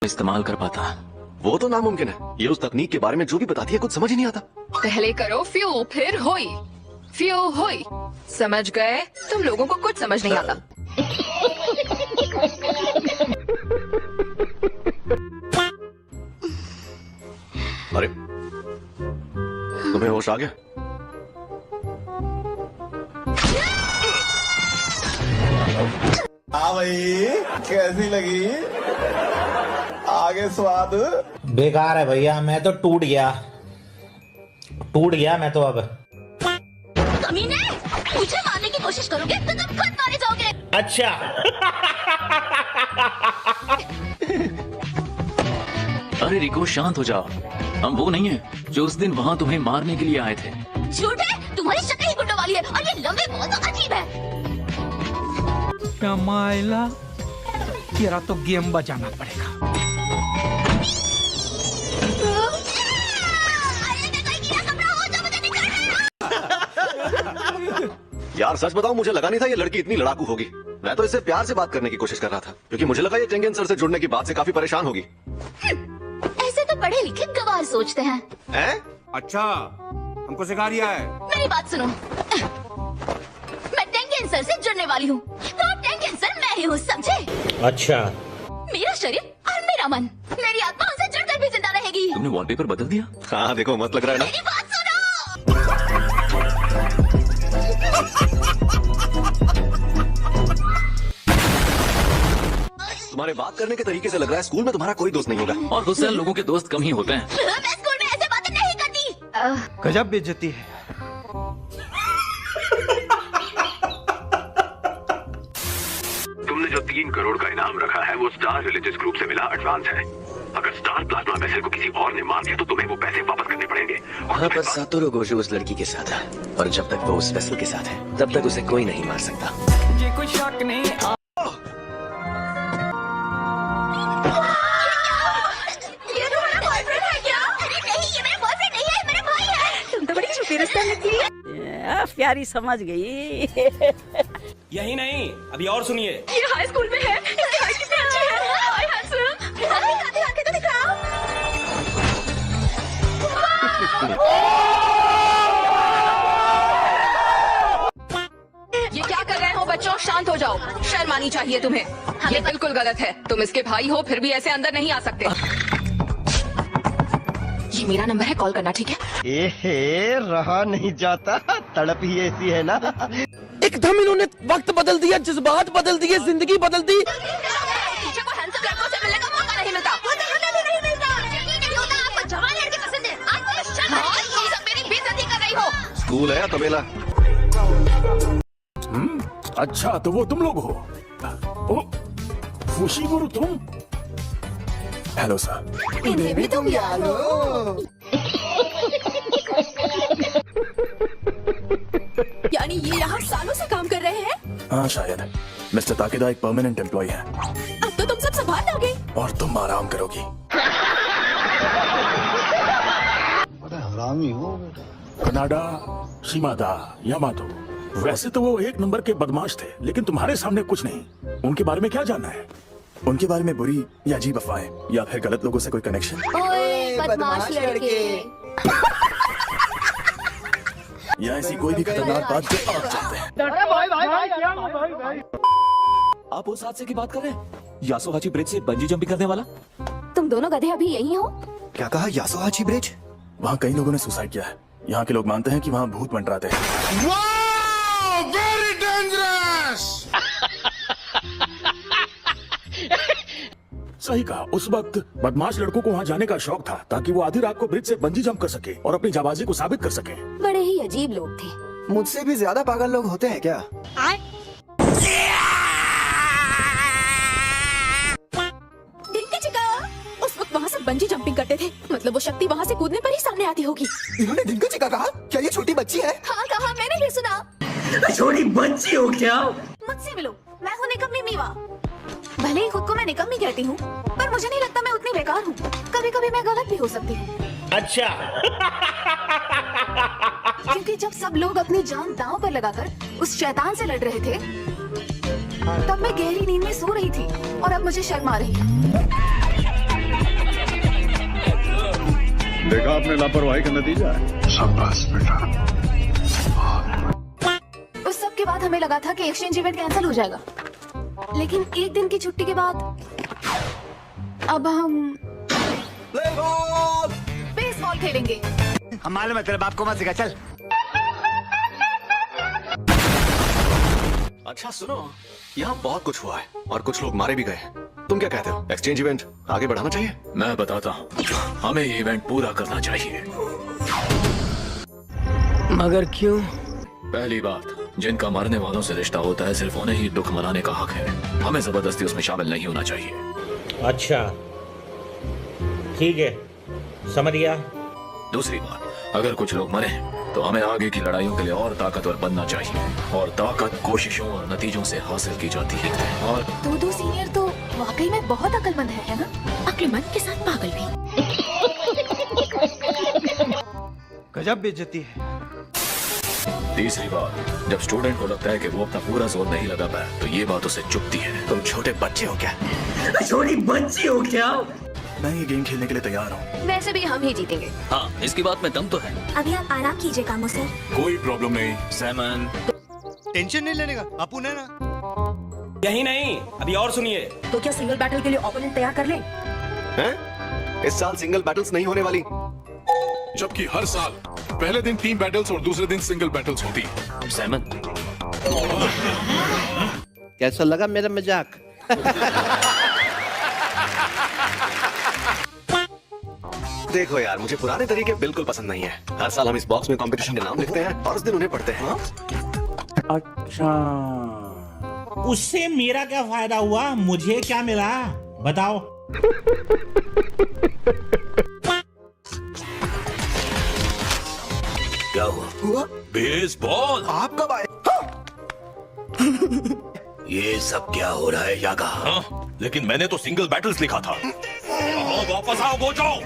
इस्तेमाल कर पाता। वो तो नामुमकिन है। ये उस तकनीक के बारे में जो भी बताती है कुछ समझ ही नहीं आता। पहले करो फ्यू फिर होई, फ्यू होई। समझ गए? तुम लोगों को कुछ समझ नहीं आता। अरे तुम्हें होश आ गया? हाँ भाई, कैसी लगी? आगे स्वाद बेकार है भैया, मैं तो टूट गया मैं तो। अब कमीने, मुझे मारने की कोशिश करोगे तो तुम खुद मारे जाओगे। अच्छा। अरे रिको शांत हो जाओ, हम वो नहीं है जो उस दिन वहाँ तुम्हें मारने के लिए आए थे। झूठ है, तुम्हारी शक्ल ही गुंडों वाली है और ये लंबे बहुत अजीब है। क्या मायला, तेरा तो गेम बजाना पड़ेगा। यार सच बताऊं, मुझे लगा नहीं था ये लड़की इतनी लड़ाकू होगी। मैं तो इससे प्यार से बात करने की कोशिश कर रहा था क्योंकि मुझे लगा ये टेंगेन सर से जुड़ने की बात से काफी परेशान होगी। ऐसे तो पढ़े लिखे गवार सोचते हैं। हैं? अच्छा, हमको सिखा रिया है। मेरी बात सुनो, मैं टेंगेन सर से जुड़ने वाली हूँ, तो टेंगेन सर मैं ही हूँ, समझे? अच्छा। मेरा शरीर और मेरा मन, मेरी आत्मा उनसे जुड़कर भी जिंदा रहेगी। तुमने वॉलपेपर बदल दिया? हाँ देखो, मत लग रहा है ना? मेरी बात सुनो। तुम्हारे बात करने के तरीके से लग रहा है स्कूल में तुम्हारा कोई दोस्त नहीं होगा। और गुस्सैल लोगों के दोस्त कम ही होते हैं। मैं स्कूल में ऐसे बातें नहीं करती। गजब बेइज्जती है। तुमने जो 3 करोड़ का इनाम रखा है वो स्टार रिलीजियस ग्रुप से मिला एडवांस है। अगर स्टार प्लाज्मा वेसल को किसी और ने मार दिया तो तुम्हें वो पैसे वापस करने पड़ेंगे। हाँ, पर सातोरू गोजो उस लड़की के साथ है और जब तक वो उस वेसल के साथ है तब तक उसे कोई नहीं मार सकता। ये कोई शक नहीं। ये तुम्हारा बॉयफ्रेंड है क्या? अरे नहीं, ये मेरा बॉयफ्रेंड नहीं है, मेरा भाई है। तुम तो बड़ी छुपी रिश्ता निकली है। प्यारी समझ गई। यही नहीं, अभी और सुनिए। ये हाई स्कूल में है, इसकी हाइट कितनी अच्छी है। हाय हैंडसम। दिखा के तो दिखाओ। ये क्या कर रहे हो बच्चों? शांत हो जाओ, शर्म आनी चाहिए तुम्हें। ये बिल्कुल गलत है। तुम इसके भाई हो फिर भी ऐसे अंदर नहीं आ सकते। ये मेरा नंबर है, कॉल करना, ठीक है? रहा नहीं जाता, तड़प ही ऐसी है ना। एकदम इन्होंने वक्त बदल दिया, जज्बात बदल दिए, जिंदगी बदल दी। टीचर को हैंडसम लड़कों से मिलने का मौका नहीं मिलता। नहीं मिलता। यकीन नहीं होता आपको जवान लड़के पसंद है। आपको शर्म हाँ, आनी तुम चाहिए। सब मेरी बेइज्जती कर रही हो। स्कूल है या तबेला? अच्छा तो वो तुम लोग हो? ओ, खुशी गुरु तुम? Hello sir. इन्हें भी तुम याद हो। यानी ये यहाँ सालों से काम कर रहे हैं? हाँ शायद। मिस्टर ताकेदा एक परमानेंट एम्प्लॉय है। अब तो तुम सब संभाल लोगे। और तुम आराम करोगी। हरामी हो। कनाडा, शिमादा, यामातो, वैसे तो वो एक नंबर के बदमाश थे, लेकिन तुम्हारे सामने कुछ नहीं। उनके बारे में क्या जानना है? उनके बारे में बुरी या अजीब अफवाहें या फिर गलत लोगों से कोई कनेक्शन? ओए बदमाश लड़के। या ऐसी कोई भी खतरनाक बात जो आप जानते हैं। आप उस हादसे की बात कर रहे हैं? यासोहाची ब्रिज से बंजी जंपिंग करने वाला? तुम दोनों गधे अभी यही हो? क्या कहा? यासोहाची ब्रिज? वहाँ कई लोगों ने सुसाइड किया है। यहाँ के लोग मानते हैं कि वहाँ भूत मंडराते हैं। Very dangerous. सही कहा। उस वक्त बदमाश लड़कों को वहाँ जाने का शौक था ताकि वो आधी रात को ब्रिज से बंजी जंप कर सके और अपनी जाबाजी को साबित कर सके। बड़े ही अजीब लोग थे। मुझसे भी ज्यादा पागल लोग होते हैं क्या? डिंकी चिका उस वक्त वहाँ से बंजी जंपिंग करते थे, मतलब वो शक्ति वहाँ से कूदने पर ही सामने आती होगी। इन्होंने डिंका चिका कहा? क्या ये छोटी बच्ची है? हाँ कहा, मैंने भी सुना। छोटी बच्ची हो क्या? मुझसे मिलो, मैं हूँ निकम्मी मीवा। भले ही खुद को मैं निकम्मी कहती हूँ, पर मुझे नहीं लगता मैं उतनी बेकार हूँ। कभी कभी मैं गलत भी हो सकती हूँ। अच्छा। क्योंकि जब सब लोग अपनी जान दांव पर लगाकर उस शैतान से लड़ रहे थे, तब मैं गहरी नींद में सो रही थी और अब मुझे शर्म आ रही है। अपने लापरवाही का नतीजा है। शाबाश बेटा। उस सब के बाद हमें लगा था कि एक्सचेंज इवेंट कैंसिल हो जाएगा, लेकिन एक दिन की छुट्टी के बाद अब हम बेसबॉल खेलेंगे। हम मालूम है तेरे बाप को मत सिखा, चल। अच्छा सुनो, यहाँ बहुत कुछ हुआ है और कुछ लोग मारे भी गए। तुम क्या कहते हो, एक्सचेंज इवेंट आगे बढ़ाना चाहिए? मैं बताता हूँ, हमें ये इवेंट पूरा करना चाहिए। मगर क्यों? पहली बात, जिनका मरने वालों से रिश्ता होता है सिर्फ उन्हें ही दुख मनाने का हक है। हमें जबरदस्ती उसमें शामिल नहीं होना चाहिए। अच्छा ठीक है, समझ गया। दूसरी बात, अगर कुछ लोग मरे तो हमें आगे की लड़ाइयों के लिए और ताकतवर बनना चाहिए, और ताकत कोशिशों और नतीजों से हासिल की जाती है। और दो सीनियर तो वाकई में बहुत अक्लमंद है ना? अक्लमंद के साथ पागल भी। गजब बेइज्जती है। तीसरी बात, जब स्टूडेंट को लगता है कि वो अपना पूरा जोर नहीं लगा पाया तो ये बात उसे चुभती है। तुम छोटे बच्चे हो क्या? छोटी बच्ची हो क्या? मैं ये गेम खेलने के लिए तैयार हूँ। वैसे भी हम ही जीतेंगे। हाँ, इसकी बात में दम तो है। अभी आप आराम कीजिए कामो सर। कोई प्रॉब्लम नहीं। सैमन, टेंशन नहीं लेने का, बापू ने ना। यही नहीं, अभी और सुनिए। तो क्या सिंगल बैटल के लिए ओपोनेंट तैयार कर लें? हैं? इस साल सिंगल बैटल्स नहीं होने वाली। जबकि हर साल पहले दिन टीम बैटल्स और दूसरे दिन सिंगल बैटल्स होती। सैमन, कैसा लगा मेरा मजाक? देखो यार, मुझे पुराने तरीके बिल्कुल पसंद नहीं है। हर साल हम इस बॉक्स में कंपटीशन के नाम लिखते हैं और उस दिन उन्हें पढ़ते हैं। अच्छा, उससे मेरा क्या फायदा हुआ? मुझे क्या मिला बताओ? क्या हुआ? बेसबॉल? आप कब आए? ये सब क्या हो रहा है यागा? लेकिन मैंने तो सिंगल बैटल्स लिखा था। वापस आओ, वो जाओ।